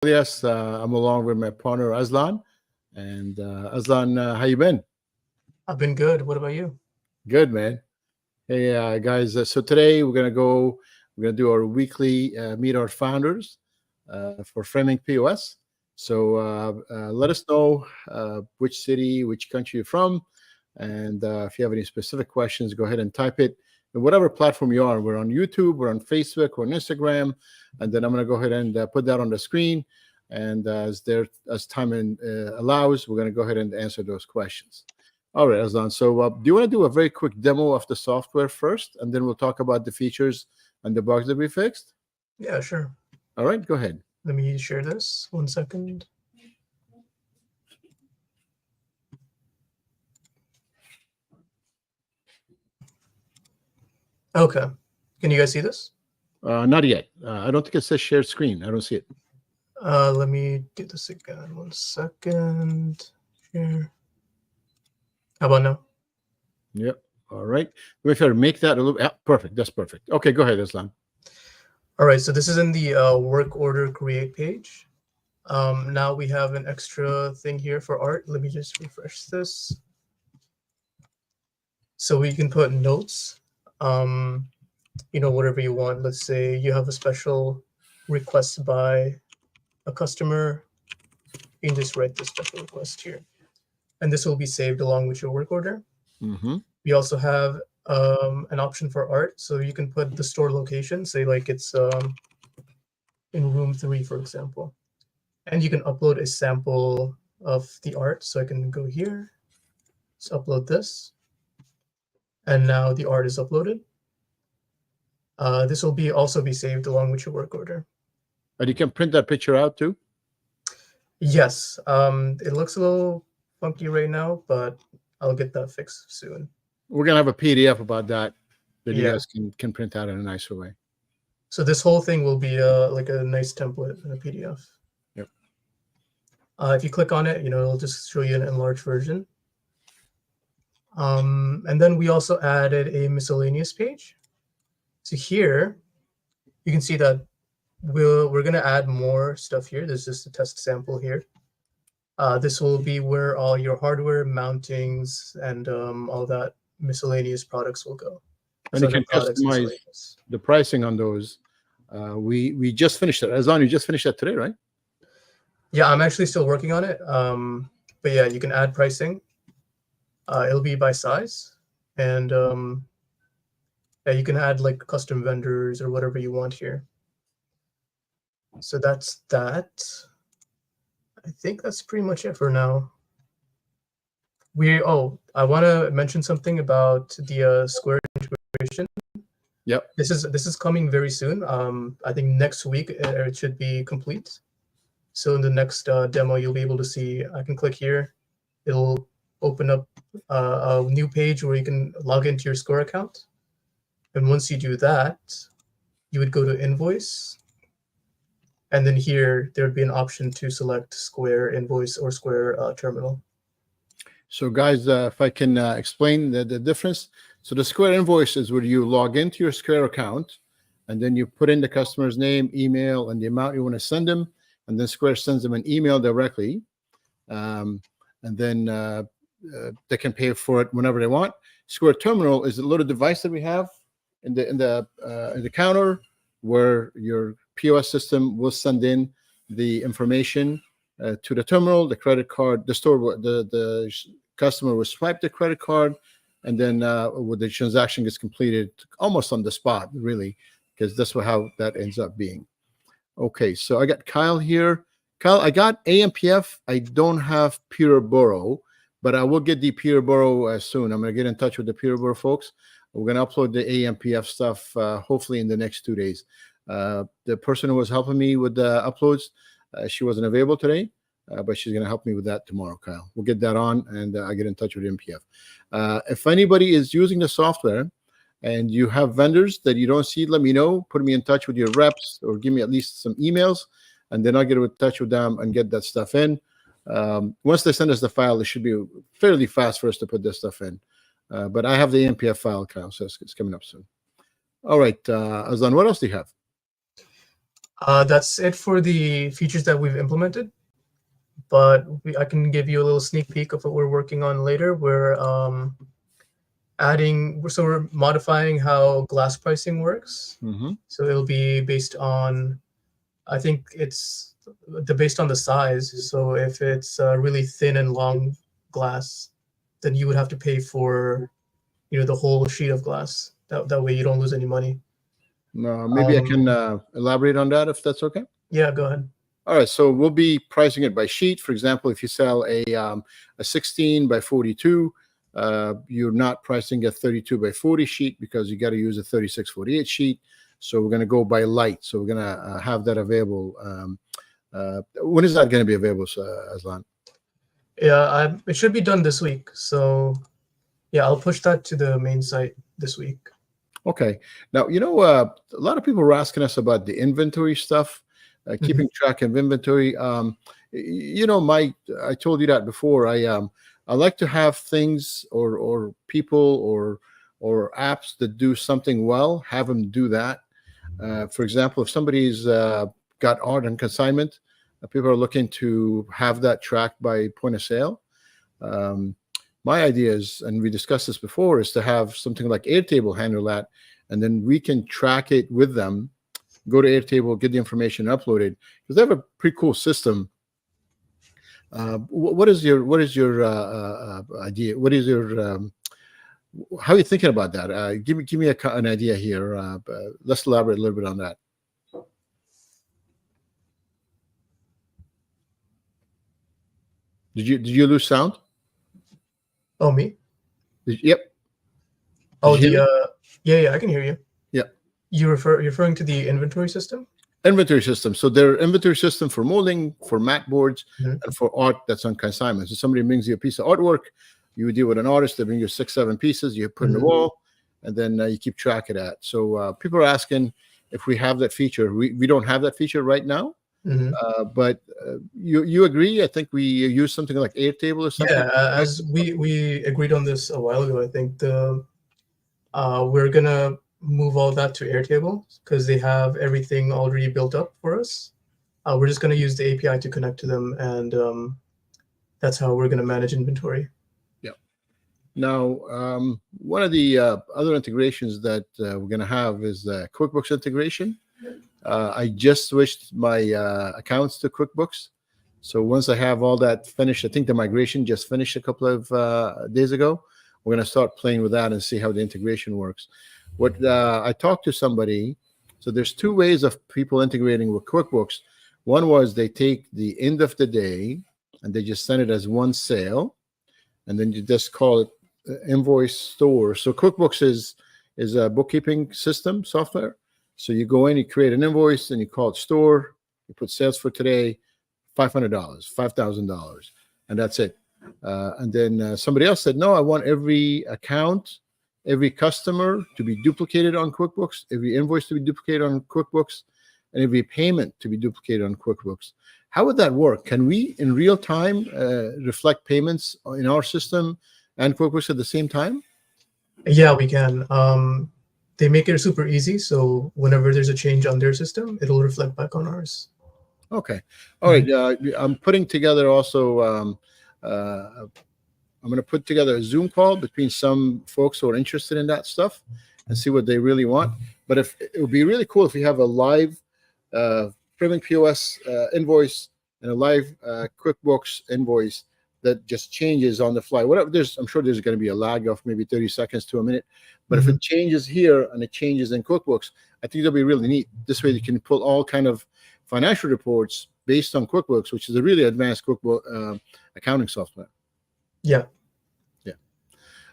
Yes, I'm along with my partner Aslan. And Aslan, how you been? I've been good. What about you? Good, man. Hey, guys. So today we're gonna do our weekly meet our founders for Framing POS. So let us know which city, which country you're from, and if you have any specific questions, go ahead and type it in whatever platform you are. We're on YouTube, we're on Facebook, we're on Instagram, and then I'm gonna go ahead and put that on the screen. And as time allows, we're gonna go ahead and answer those questions. All right, Aslan. So, do you want to do a very quick demo of the software first, and then we'll talk about the features and the bugs that we fixed? Yeah, sure. All right, go ahead. Let me share this. 1 second. Okay. Can you guys see this? Not yet. I don't think it says shared screen. I don't see it. Let me do this again. 1 second. Share. How about now? Yep. All right. Let me try to make that a little. Yeah, perfect. That's perfect. Okay, go ahead, Aslan. All right. So this is in the work order create page. Now we have an extra thing here for art. Let me just refresh this. So we can put notes, whatever you want. Let's say you have a special request by a customer. You can just write this special request here. And this will be saved along with your work order. Mm-hmm. We also have an option for art. So you can put the store location, say like it's in room 3, for example. And you can upload a sample of the art. So I can go here, let's upload this. And now the art is uploaded. This will also be saved along with your work order. And you can print that picture out too? Yes. It looks a little funky right now, but I'll get that fixed soon. We're going to have a PDF about that you Yeah. guys can print out in a nicer way. So this whole thing will be like a nice template in a PDF. Yep. If you click on it, it'll just show you an enlarged version. And then we also added a miscellaneous page. So here, you can see that we're going to add more stuff here. There's just a test sample here. This will be where all your hardware mountings and all that miscellaneous products will go. And you can customize the pricing on those. We just finished it. Aslan, you just finished that today, right? Yeah, I'm actually still working on it. But yeah, you can add pricing. It'll be by size. And yeah, you can add like custom vendors or whatever you want here. So that's that. I think that's pretty much it for now. I want to mention something about the Square integration. Yep. This is coming very soon. I think next week it should be complete. So in the next demo, you'll be able to see. I can click here. It'll open up a new page where you can log into your Square account. And once you do that, you would go to Invoice. And then here, there would be an option to select Square Invoice or Square Terminal. So guys, if I can explain the difference. So the Square Invoice is where you log into your Square account, and then you put in the customer's name, email, and the amount you want to send them. And then Square sends them an email directly. And then they can pay for it whenever they want. Square Terminal is a little device that we have in the counter where your POS system will send in the information to the terminal, the credit card, the store, the customer will swipe the credit card, and then when the transaction gets completed, almost on the spot, really, because that's how that ends up being. Okay, so I got Kyle here. Kyle, I got AMPF. I don't have Peterborough, but I will get the Peterborough soon. I'm going to get in touch with the Peterborough folks. We're going to upload the AMPF stuff hopefully in the next 2 days. The person who was helping me with the uploads, she wasn't available today, but she's going to help me with that tomorrow, Kyle. We'll get that on, and I'll get in touch with MPF. If anybody is using the software and you have vendors that you don't see, let me know. Put me in touch with your reps or give me at least some emails, and then I'll get in touch with them and get that stuff in. Once they send us the file, it should be fairly fast for us to put this stuff in. But I have the AMPF file, Kyle, so it's coming up soon. All right, Aslan, what else do you have? That's it for the features that we've implemented. But I can give you a little sneak peek of what we're working on later. We're we're modifying how glass pricing works. Mm-hmm. So it'll be based on, I think it's based on the size. So if it's really thin and long glass, then you would have to pay for, the whole sheet of glass. That way you don't lose any money. Maybe I can elaborate on that if that's okay. Yeah, go ahead. All right, so we'll be pricing it by sheet. For example, if you sell a 16 by 42, you're not pricing a 32 by 40 sheet because you got to use a 36/48 sheet. So we're going to go by light. So we're going to have that available. When is that going to be available, Aslan? Yeah, it should be done this week. So yeah, I'll push that to the main site this week. Okay. Now, a lot of people were asking us about the inventory stuff. Keeping track of inventory. I told you that before. I like to have things or people or apps that do something well, have them do that. For example, if somebody's got art on consignment, people are looking to have that tracked by point of sale. My idea is, and we discussed this before, is to have something like Airtable handle that, and then we can track it with them. Go to Airtable, get the information uploaded, because they have a pretty cool system. What is your idea? What is your how are you thinking about that? Give me an idea here. Let's elaborate a little bit on that. Did you lose sound? Oh, me? Yep. Oh, yeah, I can hear you. Yeah. You're referring to the inventory system? Inventory system. So their inventory system for molding, for mat boards, and for art that's on consignment. So somebody brings you a piece of artwork, you would deal with an artist, they bring you 6-7 pieces, you put in the wall, and then you keep track of that. So people are asking if we have that feature. We don't have that feature right now, but you agree? I think we use something like Airtable or something. Yeah, as we agreed on this a while ago. I think we're gonna move all that to Airtable because they have everything already built up for us. We're just gonna use the API to connect to them, and that's how we're gonna manage inventory. Yeah. Now, one of the other integrations that we're gonna have is QuickBooks integration. I just switched my accounts to QuickBooks. So once I have all that finished, I think the migration just finished a couple of days ago. We're going to start playing with that and see how the integration works. What I talked to somebody, so there's two ways of people integrating with QuickBooks. One was they take the end of the day and they just send it as one sale, and then you just call it invoice store. So QuickBooks is a bookkeeping system software. So you go in, you create an invoice, and you call it store. You put sales for today, $500, $5,000, and that's it. And then somebody else said, no, I want every account, every customer to be duplicated on QuickBooks, every invoice to be duplicated on QuickBooks, and every payment to be duplicated on QuickBooks. How would that work? Can we, in real time, reflect payments in our system and QuickBooks at the same time? Yeah, we can. They make it super easy, so whenever there's a change on their system, it'll reflect back on ours. Okay. All right. I'm putting together also, I'm going to put together a Zoom call between some folks who are interested in that stuff and see what they really want. But it would be really cool if we have a live Framing POS invoice and a live QuickBooks invoice that just changes on the fly. Whatever, I'm sure there's going to be a lag of maybe 30 seconds to a minute. But if it changes here and it changes in QuickBooks, I think it'll be really neat. This way you can pull all kind of financial reports based on QuickBooks, which is a really advanced QuickBooks accounting software. Yeah. Yeah.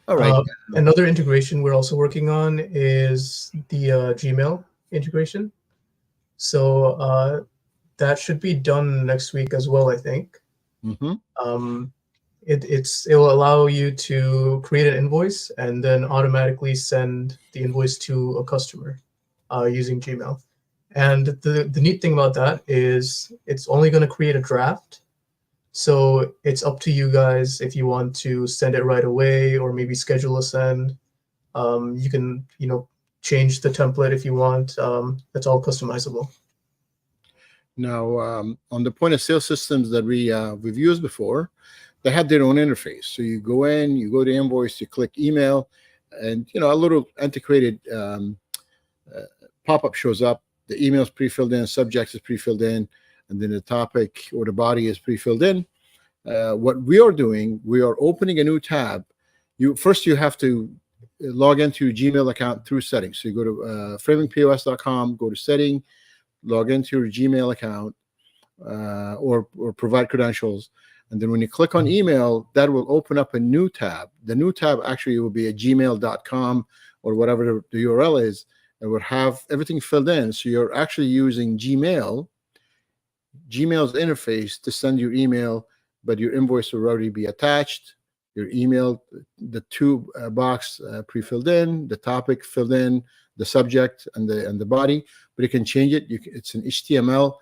All right. Another integration we're also working on is the Gmail integration. So that should be done next week as well, I think. It will allow you to create an invoice and then automatically send the invoice to a customer using Gmail. And the neat thing about that is it's only going to create a draft. So it's up to you guys if you want to send it right away or maybe schedule a send. You can, change the template if you want. That's all customizable. Now, on the point of sale systems that we've used before, they have their own interface. So you go in, you go to invoice, you click email, and a little antiquated pop-up shows up. The email is pre-filled in, subject is pre-filled in, and then the topic or the body is pre-filled in. What we are doing, we are opening a new tab. You have to log into your Gmail account through settings. So you go to framingpos.com, go to setting, log into your Gmail account, or provide credentials. And then when you click on email, that will open up a new tab. The new tab actually will be a gmail.com or whatever the URL is. It would have everything filled in. So you're actually using Gmail's interface to send your email, but your invoice will already be attached. Your email, the two box pre-filled in, the topic filled in, the subject and the body, but you can change it. It's an HTML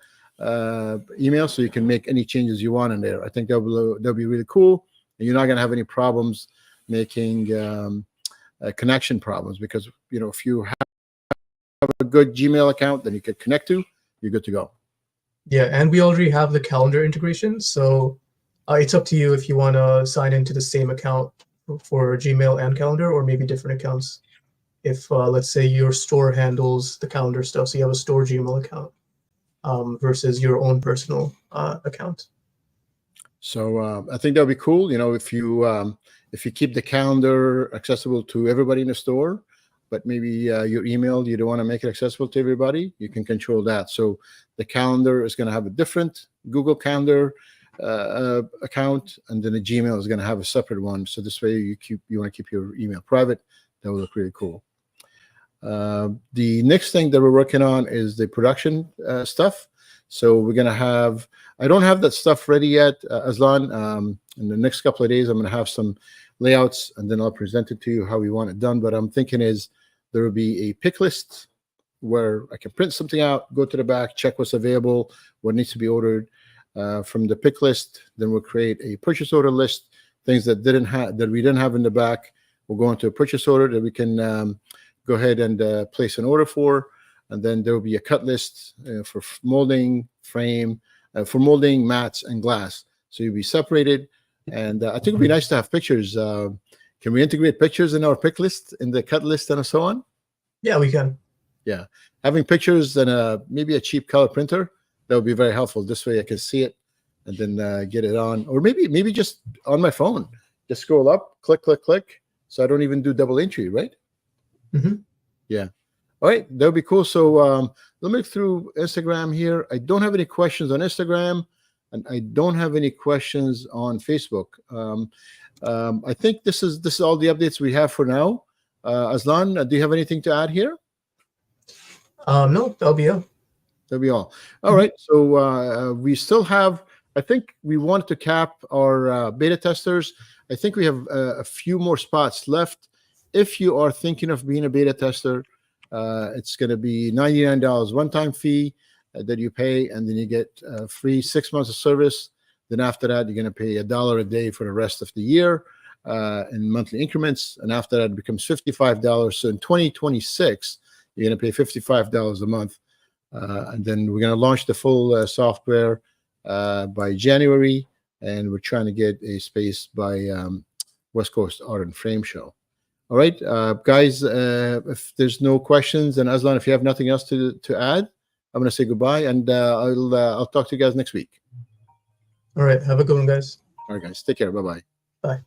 email, so you can make any changes you want in there. I think that'll be really cool, and you're not going to have any problems making connection problems, because if you have a good Gmail account that you can connect to, you're good to go. Yeah, and we already have the calendar integration, so it's up to you if you want to sign into the same account for Gmail and calendar, or maybe different accounts. If let's say your store handles the calendar stuff, so you have a store Gmail account versus your own personal account. So I think that'll be cool. If you keep the calendar accessible to everybody in the store, but maybe your email, you don't want to make it accessible to everybody, you can control that. So the calendar is going to have a different Google Calendar account, and then the Gmail is going to have a separate one. So this way you want to keep your email private. That will look really cool. The next thing that we're working on is the production stuff. So we're going to have, I don't have that stuff ready yet, Aslan. In the next couple of days, I'm going to have some layouts, and then I'll present it to you how we want it done. But I'm thinking is there will be a pick list where I can print something out, go to the back, check what's available, what needs to be ordered from the pick list. Then we'll create a purchase order list, things that we didn't have in the back. We'll go into a purchase order that we can go ahead and place an order for. And then there will be a cut list for molding, frame, for molding, mats, and glass. So you'll be separated. And I think it'd be nice to have pictures. Can we integrate pictures in our pick list, in the cut list, and so on? Yeah, we can. Yeah, having pictures and maybe a cheap color printer, that would be very helpful. This way I can see it and then get it on, or maybe just on my phone. Just scroll up, click, click, click. So I don't even do double entry, right? Mm-hmm. Yeah. All right, that would be cool. So let me look through Instagram here. I don't have any questions on Instagram, and I don't have any questions on Facebook. I think this is all the updates we have for now. Aslan, do you have anything to add here? No, that'll be it. That'll be all. All right. So we still have, I think we wanted to cap our beta testers. I think we have a few more spots left. If you are thinking of being a beta tester, it's going to be $99 one-time fee that you pay, and then you get free 6 months of service. Then after that, you're going to pay $1 a day for the rest of the year in monthly increments. And after that, it becomes $55. So in 2026, you're going to pay $55 a month. And then we're going to launch the full software by January. And we're trying to get a space by West Coast Art and Frame Show. All right, guys, if there's no questions, and Aslan, if you have nothing else to add, I'm going to say goodbye, and I'll talk to you guys next week. All right, have a good one, guys. All right, guys, take care. Bye-bye. Bye.